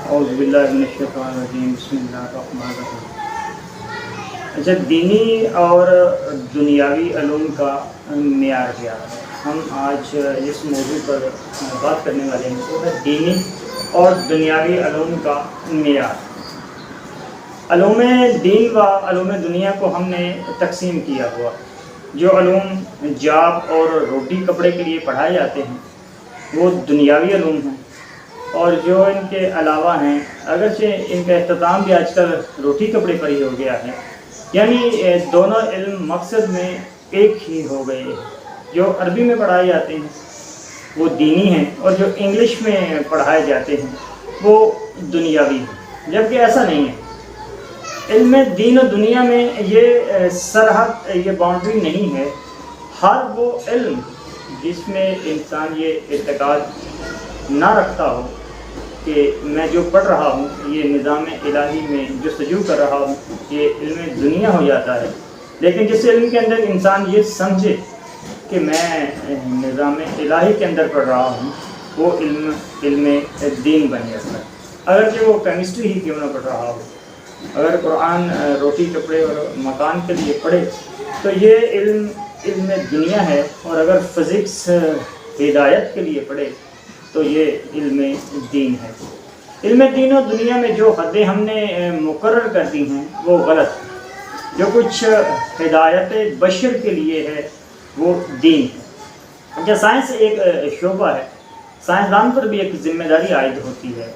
اعوذ باللہ من الشیطان الرجیم، بسم اللہ الرحمن الرحیم۔ اچھا، دینی اور دنیاوی علوم کا معیار کیا ہے؟ ہم آج اس موضوع پر بات کرنے والے ہیں، وہ ہے دینی اور دنیاوی علوم کا معیار۔ علوم دین و علوم دنیا کو ہم نے تقسیم کیا ہوا۔ جو علوم جاب اور روٹی کپڑے کے لیے پڑھائے جاتے ہیں وہ دنیاوی علوم ہیں، اور جو ان کے علاوہ ہیں، اگرچہ ان کا اختتام بھی آج کل روٹی کپڑے پر ہی ہو گیا ہے، یعنی دونوں علم مقصد میں ایک ہی ہو گئے ہیں۔ جو عربی میں پڑھائے جاتے ہیں وہ دینی ہیں، اور جو انگلش میں پڑھائے جاتے ہیں وہ دنیاوی ہیں، جبکہ ایسا نہیں ہے۔ علم دین و دنیا میں یہ سرحد، یہ باؤنڈری نہیں ہے۔ ہر وہ علم جس میں انسان یہ اعتقاد نہ رکھتا ہو کہ میں جو پڑھ رہا ہوں یہ نظام الہی میں جستجو کر رہا ہوں، یہ علم دنیا ہو جاتا ہے۔ لیکن جس علم کے اندر انسان یہ سمجھے کہ میں نظام الہی کے اندر پڑھ رہا ہوں، وہ علم دین بن جاتا ہے، اگرچہ وہ کیمسٹری ہی کیوں نہ پڑھ رہا ہو۔ اگر قرآن روٹی کپڑے اور مکان کے لیے پڑھے تو یہ علم دنیا ہے، اور اگر فزکس ہدایت کے لیے پڑھے تو یہ علم دین ہے۔ علم دین و دنیا میں جو حدیں ہم نے مقرر کر دی ہیں وہ غلط ہے۔ جو کچھ ہدایت بشر کے لیے ہے وہ دین ہے۔ اچھا، سائنس ایک شعبہ ہے، سائنسدان پر بھی ایک ذمہ داری عائد ہوتی ہے،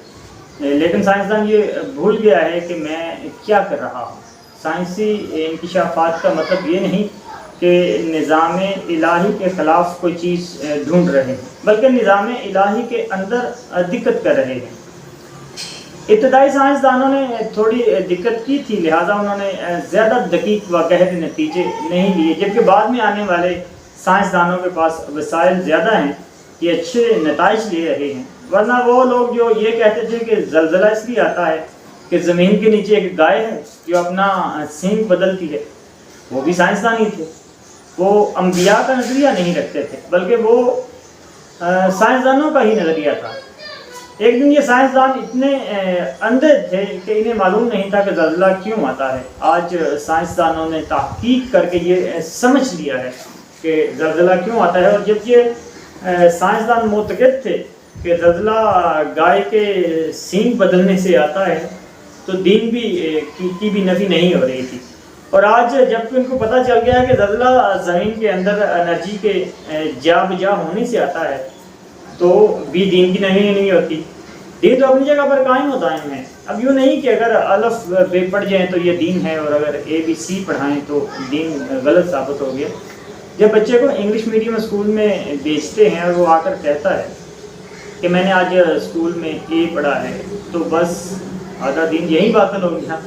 لیکن سائنسدان یہ بھول گیا ہے کہ میں کیا کر رہا ہوں۔ سائنسی انکشافات کا مطلب یہ نہیں کہ نظام الہی کے خلاف کوئی چیز ڈھونڈ رہے ہیں، بلکہ نظام الہی کے اندر دقت کر رہے ہیں۔ ابتدائی سائنسدانوں نے تھوڑی دقت کی تھی، لہٰذا انہوں نے زیادہ دقیق و گہرے نتیجے نہیں لیے، جبکہ بعد میں آنے والے سائنسدانوں کے پاس وسائل زیادہ ہیں، یہ اچھے نتائج لے رہے ہیں۔ ورنہ وہ لوگ جو یہ کہتے تھے کہ زلزلہ اس لیے آتا ہے کہ زمین کے نیچے ایک گائے ہے جو اپنا سینگ بدلتی ہے، وہ بھی سائنسدان ہی تھے۔ وہ انبیاء کا نظریہ نہیں رکھتے تھے، بلکہ وہ سائنسدانوں کا ہی نظریہ تھا۔ ایک دن یہ سائنسدان اتنے اندھے تھے کہ انہیں معلوم نہیں تھا کہ زلزلہ کیوں آتا ہے۔ آج سائنسدانوں نے تحقیق کر کے یہ سمجھ لیا ہے کہ زلزلہ کیوں آتا ہے، اور جب یہ سائنسدان معتقد تھے کہ زلزلہ گائے کے سینگ بدلنے سے آتا ہے تو دین کی بھی نفی نہیں ہو رہی تھی۔ اور آج جب کہ ان کو پتہ چل گیا ہے کہ زلزلہ زمین کے اندر انرجی کے جا بجا ہونے سے آتا ہے تو بھی دین کی نفی نہیں ہوتی۔ دین تو اپنی جگہ پر قائم و دائم ہے۔ اب یوں نہیں کہ اگر الف بے پڑھ جائیں تو یہ دین ہے، اور اگر اے بی سی پڑھائیں تو دین غلط ثابت ہو گیا۔ جب بچے کو انگلش میڈیم اسکول میں بھیجتے ہیں اور وہ آ کر کہتا ہے کہ میں نے آج اسکول میں اے پڑھا ہے تو بس آدھا دین یہی باطل ہو گیا،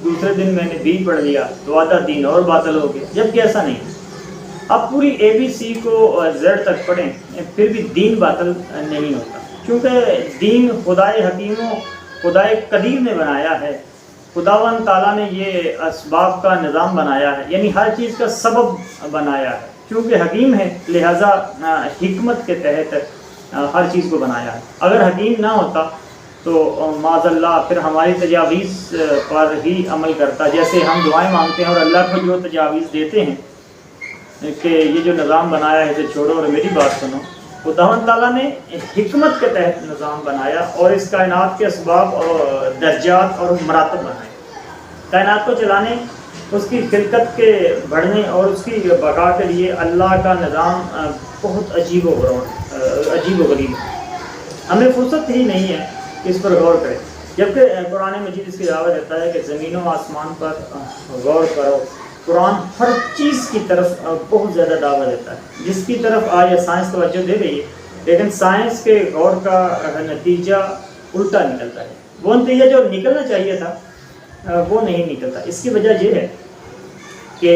دوسرے دن میں نے بی پڑھ لیا تو آدھا دین اور باطل ہو گیا، جبکہ ایسا نہیں۔ اب پوری اے بی سی کو زیڈ تک پڑھیں پھر بھی دین باطل نہیں ہوتا، کیونکہ دین خدائے حکیم و خدائے قدیر نے بنایا ہے۔ خداوند تعالیٰ نے یہ اسباب کا نظام بنایا ہے، یعنی ہر چیز کا سبب بنایا ہے۔ چونکہ حکیم ہے لہٰذا حکمت کے تحت ہر چیز کو بنایا ہے۔ اگر حکیم نہ ہوتا تو معاذ اللہ پھر ہماری تجاویز پر ہی عمل کرتا، جیسے ہم دعائیں مانگتے ہیں اور اللہ کو جو تجاویز دیتے ہیں کہ یہ جو نظام بنایا ہے اسے چھوڑو اور میری بات سنو، خداوند تعالیٰ نے حکمت کے تحت نظام بنایا اور اس کائنات کے اسباب اور درجات اور مراتب بنائے۔ کائنات کو چلانے، اس کی خلقت کے بڑھنے اور اس کی بقا کے لیے اللہ کا نظام بہت عجیب و غریب ہے۔ ہمیں فرصت ہی نہیں ہے کہ اس پر غور کریں، جبکہ قرآن مجید اس کی دعوت دیتا ہے کہ زمین و آسمان پر غور کرو۔ قرآن ہر چیز کی طرف بہت زیادہ دعوت دیتا ہے، جس کی طرف آج سائنس توجہ دے رہی ہے، لیکن سائنس کے غور کا نتیجہ الٹا نکلتا ہے۔ وہ نتیجہ جو نکلنا چاہیے تھا وہ نہیں نکلتا۔ اس کی وجہ یہ ہے کہ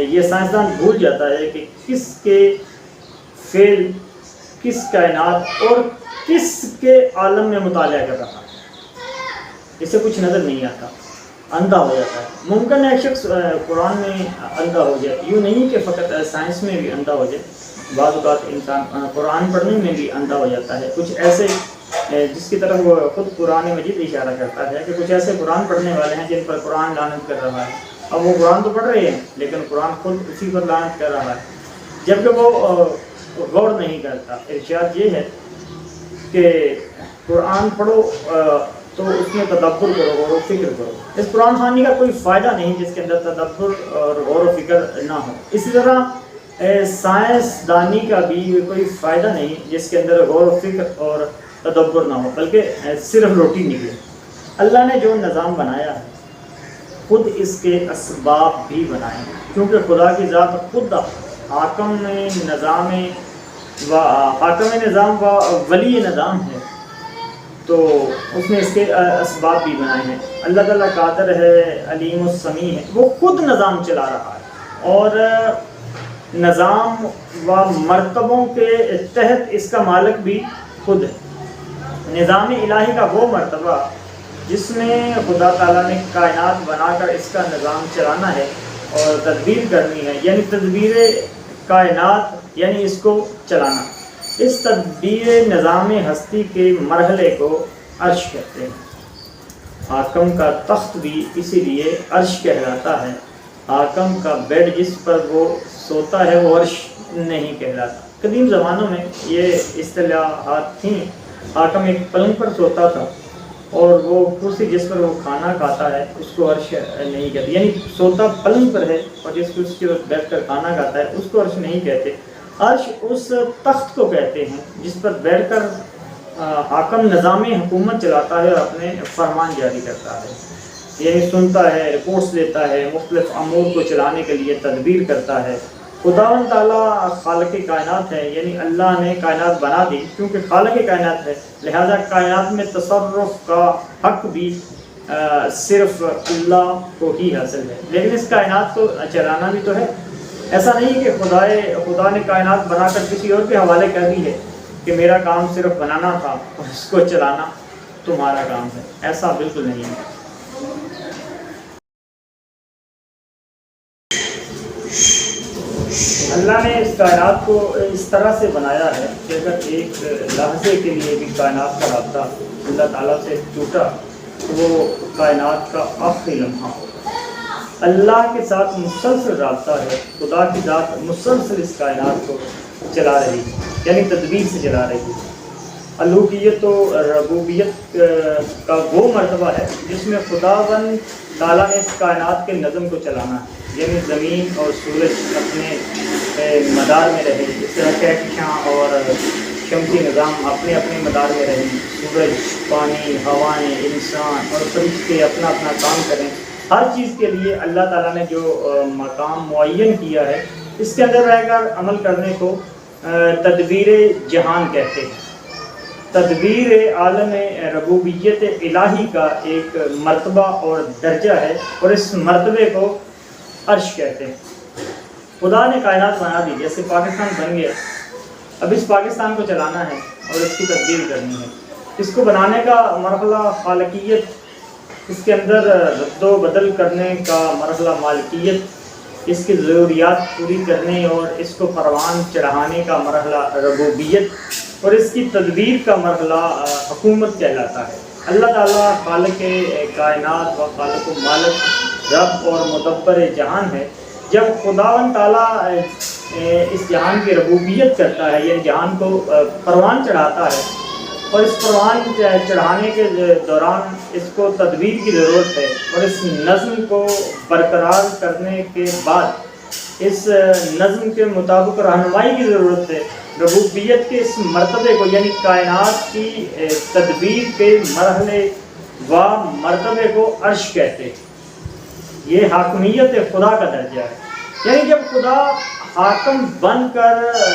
یہ سائنسدان بھول جاتا ہے کہ کس کے فعل، کس کائنات اور کس کے عالم میں مطالعہ کر رہا ہے، اسے کچھ نظر نہیں آتا، اندھا ہو جاتا ہے۔ ممکن ہے ایک شخص قرآن میں اندھا ہو جائے، یوں نہیں کہ فقط سائنس میں بھی اندھا ہو جائے، بعض اوقات انسان قرآن پڑھنے میں بھی اندھا ہو جاتا ہے۔ کچھ ایسے جس کی طرف وہ خود قرآن مجید اشارہ کرتا ہے کہ کچھ ایسے قرآن پڑھنے والے ہیں جن پر قرآن لعنت کر رہا ہے. اب وہ قرآن تو پڑھ رہے ہیں لیکن قرآن خود اسی پر لعنت کر رہا ہے، جبکہ وہ غور نہیں کرتا. ارشاد یہ ہے کہ قرآن پڑھو تو اس میں تدبر کرو، غور و فکر کرو. اس قرآن خوانی کا کوئی فائدہ نہیں جس کے اندر تدبر اور غور و فکر نہ ہو. اسی طرح سائنس دانی کا بھی کوئی فائدہ نہیں جس کے اندر غور و فکر اور تدبر نہ ہو، بلکہ صرف روٹی نکلے. اللہ نے جو نظام بنایا ہے خود اس کے اسباب بھی بنائے ہیں، کیونکہ خدا کی ذات خود حاکم نظام و ولی نظام ہے، تو اس نے اس کے اسباب بھی بنائے ہیں. اللہ تعالیٰ قادر ہے، علیم السمیع ہے، وہ خود نظام چلا رہا ہے اور نظام و مرتبوں کے تحت اس کا مالک بھی خود ہے. نظام الہی کا وہ مرتبہ جس میں خدا تعالیٰ نے کائنات بنا کر اس کا نظام چلانا ہے اور تدبیر کرنی ہے، یعنی تدبیر کائنات یعنی اس کو چلانا. اس تدبیر نظام ہستی کے مرحلے کو عرش کہتے ہیں. حاکم کا تخت بھی اسی لیے عرش کہلاتا ہے. حاکم کا بیڈ جس پر وہ سوتا ہے وہ عرش نہیں کہلاتا. قدیم زمانوں میں یہ اصطلاحات تھیں. حاکم ایک پلنگ پر سوتا تھا اور وہ کرسی جس پر وہ کھانا کھاتا ہے اس کو عرش نہیں کہتے، یعنی سوتا پلنگ پر ہے اور جس کرسی پر بیٹھ کر کھانا کھاتا ہے اس کو عرش نہیں کہتے. عرش اس تخت کو کہتے ہیں جس پر بیٹھ کر حاکم نظام حکومت چلاتا ہے اور اپنے فرمان جاری کرتا ہے، یعنی سنتا ہے، رپورٹس لیتا ہے، مختلف امور کو چلانے کے لیے تدبیر کرتا ہے. خداوند تعالیٰ خالق کائنات ہے، یعنی اللہ نے کائنات بنا دی کیونکہ خالق کائنات ہے، لہذا کائنات میں تصرف کا حق بھی صرف اللہ کو ہی حاصل ہے. لیکن اس کائنات کو چلانا بھی تو ہے. ایسا نہیں کہ خدا نے کائنات بنا کر کسی اور کے حوالے کر دی ہے کہ میرا کام صرف بنانا تھا اور اس کو چلانا تمہارا کام ہے. ایسا بالکل نہیں ہے. اللہ نے اس کائنات کو اس طرح سے بنایا ہے کہ اگر ایک لحظے کے لیے بھی کائنات کا رابطہ اللہ تعالیٰ سے ٹوٹا تو وہ کائنات کا آخری لمحہ ہوگا. اللہ کے ساتھ مسلسل رابطہ ہے. خدا کی ذات مسلسل اس کائنات کو چلا رہی ہے، یعنی تدبیر سے چلا رہی ہے. الوہیت و ربوبیت کا وہ مرتبہ ہے جس میں خداوند تعالیٰ نے اس کائنات کے نظم کو چلانا ہے، یعنی زمین اور سورج اپنے مدار میں رہے، جس طرح کہکشاں اور شمسی نظام اپنے اپنے مدار میں رہیں، سورج، پانی، ہوائیں، انسان اور فرشتے اپنا اپنا کام کریں. ہر چیز کے لیے اللہ تعالیٰ نے جو مقام معین کیا ہے اس کے اندر رہ کر عمل کرنے کو تدبیر جہان کہتے ہیں. تدبیر عالم ربوبیت الہی کا ایک مرتبہ اور درجہ ہے اور اس مرتبے کو عرش کہتے ہیں. خدا نے کائنات بنا دی، جیسے پاکستان بن گیا، اب اس پاکستان کو چلانا ہے اور اس کی تدبیر کرنی ہے. اس کو بنانے کا مرحلہ خالقیت، اس کے اندر رد و بدل کرنے کا مرحلہ مالکیت، اس کی ضروریات پوری کرنے اور اس کو پروان چڑھانے کا مرحلہ ربوبیت اور اس کی تدبیر کا مرحلہ حکومت کہلاتا ہے. اللہ تعالیٰ خالق کائنات و خالق و مالک، رب اور مدبر جہان ہے. جب خداوند تعالیٰ اس جہان کی ربوبیت کرتا ہے، یعنی جہان کو پروان چڑھاتا ہے، اور اس پروان چڑھانے کے دوران اس کو تدبیر کی ضرورت ہے اور اس نظم کو برقرار کرنے کے بعد اس نظم کے مطابق رہنمائی کی ضرورت ہے. ربوبیت کے اس مرتبے کو، یعنی کائنات کی تدبیر کے مرحلے و مرتبے کو عرش کہتے ہیں. یہ حاکمیت خدا کا درجہ ہے، یعنی جب خدا حاکم بن کر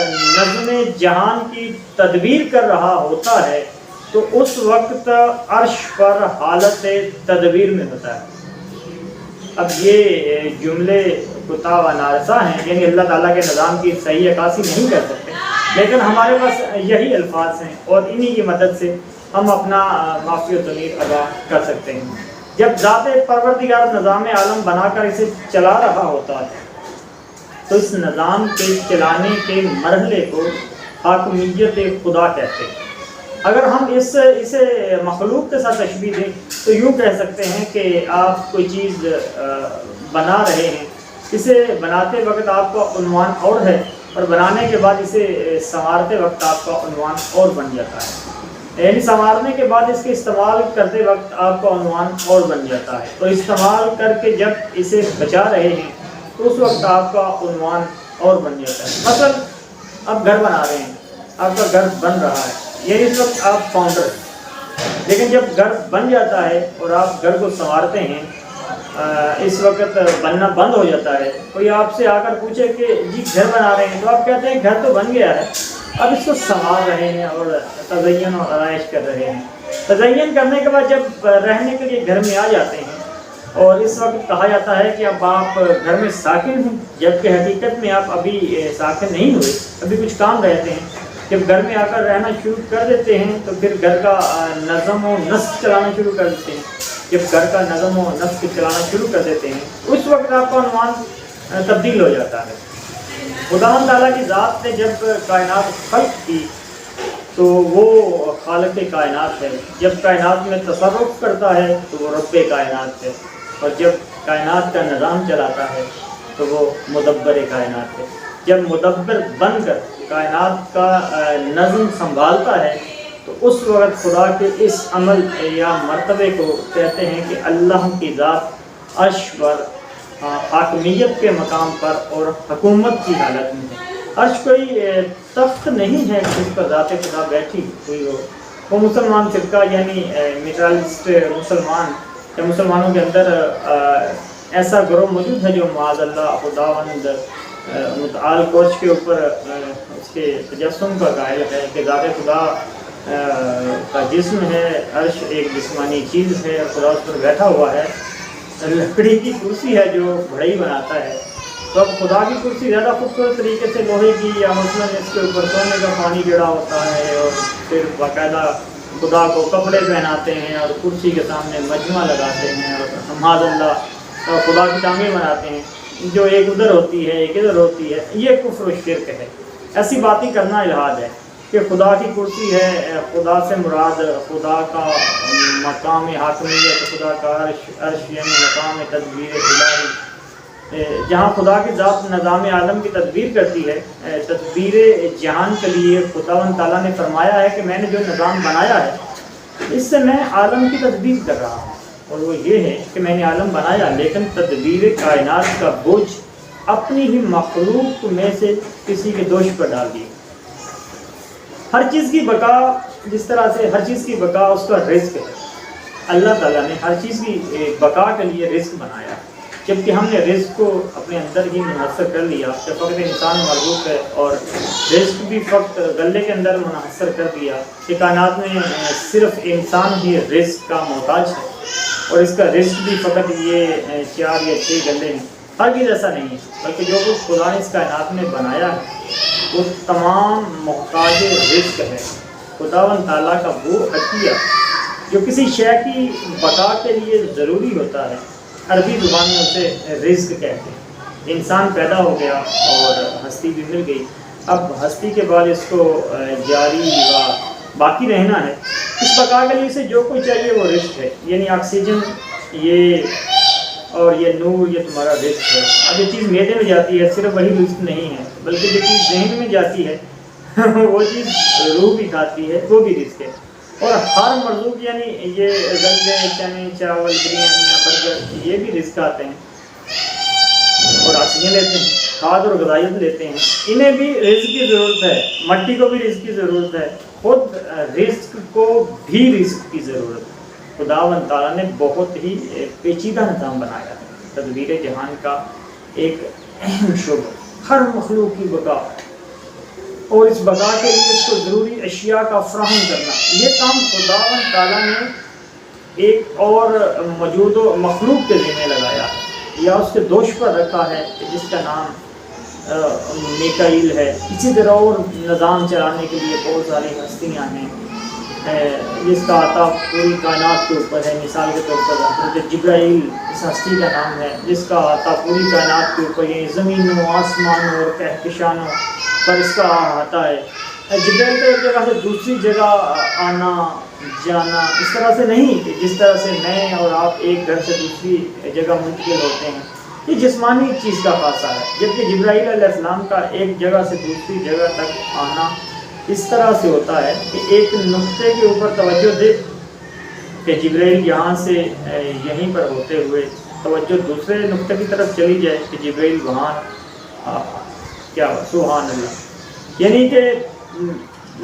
نظم جہان کی تدبیر کر رہا ہوتا ہے تو اس وقت عرش پر حالت تدبیر میں ہوتا ہے. اب یہ جملے کتا و نارسا ہیں، یعنی اللہ تعالیٰ کے نظام کی صحیح عکاسی نہیں کر سکتے، لیکن ہمارے پاس یہی الفاظ ہیں اور انہی کی مدد سے ہم اپنا معافی و ضمیر ادا کر سکتے ہیں. جب ذات پروردگار نظام عالم بنا کر اسے چلا رہا ہوتا ہے تو اس نظام کے چلانے کے مرحلے کو حاکمیت خدا کہتے ہیں. اگر ہم اسے مخلوق کے ساتھ تشبیہ دیں تو یوں کہہ سکتے ہیں کہ آپ کوئی چیز بنا رہے ہیں، اسے بناتے وقت آپ کا عنوان اور ہے، اور بنانے کے بعد اسے سنوارتے وقت آپ کا عنوان اور بن جاتا ہے، یعنی سنوارنے کے بعد اس کے استعمال کرتے وقت آپ کا عنوان اور بن جاتا ہے، اور استعمال کر کے جب اسے بچا رہے ہیں تو اس وقت آپ کا عنوان اور بن جاتا ہے۔ مثلا آپ گھر بنا رہے ہیں، آپ کا گھر بن رہا ہے، یعنی اس وقت آپ فاؤنڈر ہیں، لیکن جب گھر بن جاتا ہے اور آپ گھر کو سنوارتے ہیں، اس وقت بننا بند ہو جاتا ہے، کوئی آپ سے آ کر پوچھے کہ جی گھر بنا رہے ہیں، تو آپ کہتے ہیں گھر تو بن گیا ہے، اب اس کو سنوار رہے ہیں اور تزئین اور آرائش کر رہے ہیں۔ تزئین کرنے کے بعد جب رہنے کے لیے گھر میں آ جاتے ہیں اور اس وقت کہا جاتا ہے کہ اب آپ گھر میں ساکن ہیں، جبکہ حقیقت میں آپ ابھی ساکن نہیں ہوئے، ابھی کچھ کام رہتے ہیں۔ جب گھر میں آ کر رہنا شروع کر دیتے ہیں تو پھر گھر کا نظم و نسق چلانا شروع کر دیتے ہیں۔ جب گھر کا نظم و نسق چلانا شروع کر دیتے ہیں اس وقت آپ کا عنوان تبدیل ہو جاتا ہے۔ خدا تعالیٰ کی ذات نے جب کائنات خلق کی تو وہ خالق کائنات ہے، جب کائنات میں تصرف کرتا ہے تو وہ رب کائنات ہے، اور جب کائنات کا نظام چلاتا ہے تو وہ مدبر کائنات ہے۔ جب مدبر بن کر کائنات کا نظم سنبھالتا ہے تو اس وقت خدا کے اس عمل یا مرتبے کو کہتے ہیں کہ اللہ کی ذات عرش پر حاکمیت کے مقام پر اور حکومت کی حالت میں ہے۔ عرش کوئی تخت نہیں ہے جس پر ذات خدا بیٹھی ہوئی ہو۔ وہ مسلمان فرقہ یعنی میٹرالسٹ مسلمان یا مسلمانوں کے اندر ایسا گروہ موجود ہے جو معاذ اللہ خداوند متعال کوش کے اوپر اس کے تجسم کا قائل ہے کہ ذات خدا کا جسم ہے، عرش ایک جسمانی چیز ہے، خدا اس پر بیٹھا ہوا ہے، لکڑی کی کرسی ہے جو بڑھئی بناتا ہے۔ تو اب خدا کی کرسی زیادہ خوبصورت طریقے سے لوہے کی یا مثلاً اس کے اوپر سونے کا پانی جڑا ہوتا ہے، اور پھر باقاعدہ خدا کو کپڑے پہناتے ہیں اور کرسی کے سامنے مجمع لگاتے ہیں اور معاذ اللہ خدا کی ٹانگیں بناتے ہیں جو ایک ادھر ہوتی ہے ایک ادھر ہوتی ہے۔ یہ کفر و شرک ہے، ایسی باتیں کرنا الہاد ہے کہ خدا کی کرسی ہے، خدا سے مراد خدا کا مقام حاکمیت، خدا کا عرش یعنی مقام تدبیر الہی، جہاں خدا کی ذات نظام عالم کی تدبیر کرتی ہے۔ تدبیر جہان کے لیے خداوند تعالیٰ نے فرمایا ہے کہ میں نے جو نظام بنایا ہے اس سے میں عالم کی تدبیر کر رہا ہوں، اور وہ یہ ہے کہ میں نے عالم بنایا لیکن تدبیر کائنات کا بوجھ اپنی ہی مخلوق میں سے کسی کے دوش پر ڈال دیا۔ ہر چیز کی بقا، جس طرح سے ہر چیز کی بقا اس کا رزق ہے، اللہ تعالیٰ نے ہر چیز کی بقا کے لیے رزق بنایا، جبکہ ہم نے رزق کو اپنے اندر ہی منحصر کر لیا کہ فقط انسان مربوط ہے، اور رزق بھی فقط غلے کے اندر منحصر کر دیا کہ کائنات میں صرف انسان ہی رزق کا محتاج ہے، اور اس کا رزق بھی فقط یہ 4 یا 6 غلے ہیں۔ ہر چیز ایسا نہیں ہے، بلکہ جو کچھ خدا نے اس کائنات میں بنایا ہے وہ تمام محتاج رزق ہے۔ خداوند تعالیٰ کا وہ عطیہ جو کسی شے کی بقا کے لیے ضروری ہوتا ہے، عربی زبان میں اسے رزق کہتے ہیں۔ انسان پیدا ہو گیا اور ہستی بھی مل گئی، اب ہستی کے بعد اس کو جاری و باقی رہنا ہے، اس بقا کے لیے اسے جو کچھ چاہیے وہ رزق ہے، یعنی آکسیجن یہ اور یہ نور یہ تمہارا رزق ہے۔ اب یہ چیز معدے میں جاتی ہے صرف وہی رزق نہیں ہے، بلکہ جو چیز ذہن میں جاتی ہے وہ چیز روح بھی کھاتی ہے، وہ بھی رزق ہے۔ اور ہر مرزوق یعنی یہ غلے چنے چاول بریانی برگر یہ بھی رزق آتے ہیں، اور آکسیجن لیتے ہیں، کھاد اور غذائیت لیتے ہیں، انہیں بھی رزق کی ضرورت ہے، مٹی کو بھی رزق کی ضرورت ہے، خود رزق کو بھی رزق کی ضرورت ہے۔ خداوند تعالیٰ نے بہت ہی پیچیدہ نظام بنایا ہے، تدبیر جہان کا ایک اہم شعبہ، ہر مخلوق کی بقا اور اس بقا کے لیے اس کو ضروری اشیاء کا فراہم کرنا، یہ کام خداوند تعالیٰ نے ایک اور موجود و مخلوق کے ذمہ لگایا ہے یا اس کے دوش پر رکھا ہے جس کا نام میکائیل ہے۔ اسی طرح اور نظام چلانے کے لیے بہت ساری ہستیاں ہیں، جس کا عطا پوری کائنات کے اوپر ہے۔ مثال کے طور پر حضرت جبرائیل اس ہستی کا نام ہے جس کا عطا پوری کائنات کے اوپر، یعنی زمینوں آسمانوں اور کہکشانوں پر اس کا احاطہ ہے۔ جبرائیل کا ایک جگہ سے دوسری جگہ آنا جانا اس طرح سے نہیں کہ جس طرح سے میں اور آپ ایک گھر سے دوسری جگہ منتقل ہوتے ہیں، یہ جسمانی چیز کا خاصہ ہے، جبکہ جبرائیل علیہ السلام کا ایک جگہ سے دوسری جگہ تک آنا اس طرح سے ہوتا ہے کہ ایک نقطے کے اوپر توجہ دے کہ جبرائیل یہاں سے یہیں پر ہوتے ہوئے توجہ دوسرے نقطے کی طرف چلی جائے کہ جبرائیل وہاں کیا سبحان اللہ، یعنی کہ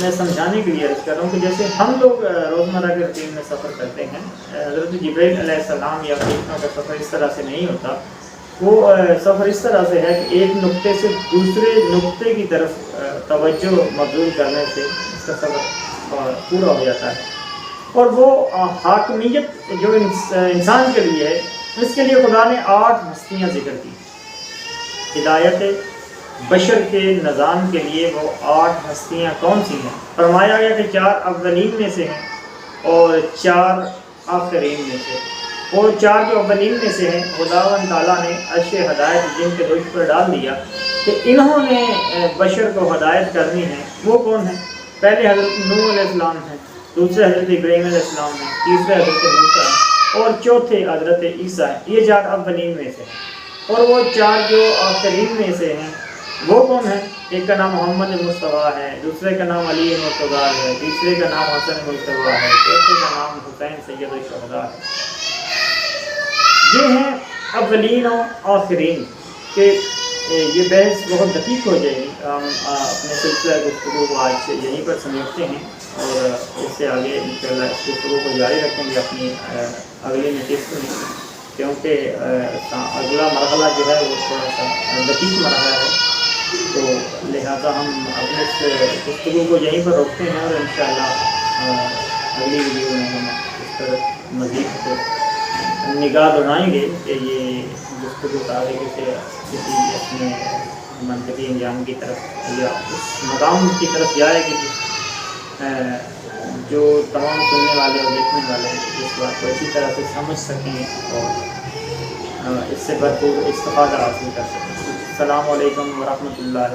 میں سمجھانے کے لیے عرض کر رہا ہوں کہ جیسے ہم لوگ روزمرہ کے روٹین میں سفر کرتے ہیں، حضرت جبرائیل علیہ السلام یا فرشتوں کا سفر اس طرح سے نہیں ہوتا، وہ سفر اس طرح سے ہے کہ ایک نقطے سے دوسرے نقطے کی طرف توجہ مبذول کرنے سے اس کا سفر پورا ہو جاتا ہے، اور وہ حاکمیت جو انسان کے لیے ہے، اس کے لیے خدا نے 8 ہستیاں ذکر کی۔ ہدایت بشر کے نظام کے لیے وہ 8 ہستیاں کون سی ہیں؟ فرمایا گیا کہ 4 اولین میں سے ہیں اور 4 آخرین میں سے، اور 4 جو اولین میں سے ہیں خداوند تعالیٰ نے عرش ہدایت جن کے دوش پر ڈال دیا کہ انہوں نے بشر کو ہدایت کرنی ہے۔ وہ کون ہیں؟ پہلے حضرت نوح علیہ السلام ہیں، دوسرے حضرت ابراہیم علیہ السلام ہیں، تیسرے حضرت موسیٰ ہیں، اور چوتھے حضرت عیسیٰ ہیں۔ یہ 4 اولین میں سے ہیں، اور وہ 4 جو آخرین میں سے ہیں وہ کون ہیں؟ ایک کا نام محمد مصطفیٰ ہے، دوسرے کا نام علی مرتضیٰ ہے، تیسرے کا نام حسن مصطفیٰ ہے، چوتھے کا نام حسین سید الشہداء ہے۔ یہ ہیں اولین و آخرین کہ یہ بحث بہت دقیق ہو جائے گی، ہم اپنے سلسلہ گفتگو کو آج سے یہیں پر سمیٹتے ہیں اور اس سے آگے انشاءاللہ اس گفتگو کو جاری رکھیں گے اپنی اگلی نشست میں، کیونکہ اگلا مرحلہ جو ہے وہ تھوڑا سا دقیق مرحلہ ہے، تو لہذا ہم اپنے اس گفتگو کو یہیں پر روکتے ہیں اور انشاءاللہ اگلی ویڈیو میں ہم اس پر مزید نگاہ بنائیں گے کہ یہ گفتگو آگے کسی اپنے منطقی انجام کی طرف یا اس مقام کی طرف جائے کہ جو تمام سننے والے اور دیکھنے والے اس بات کو اچھی طرح سے سمجھ سکیں اور اس سے بھرپور استفادہ حاصل کر سکیں۔ السلام علیکم ورحمۃ اللہ۔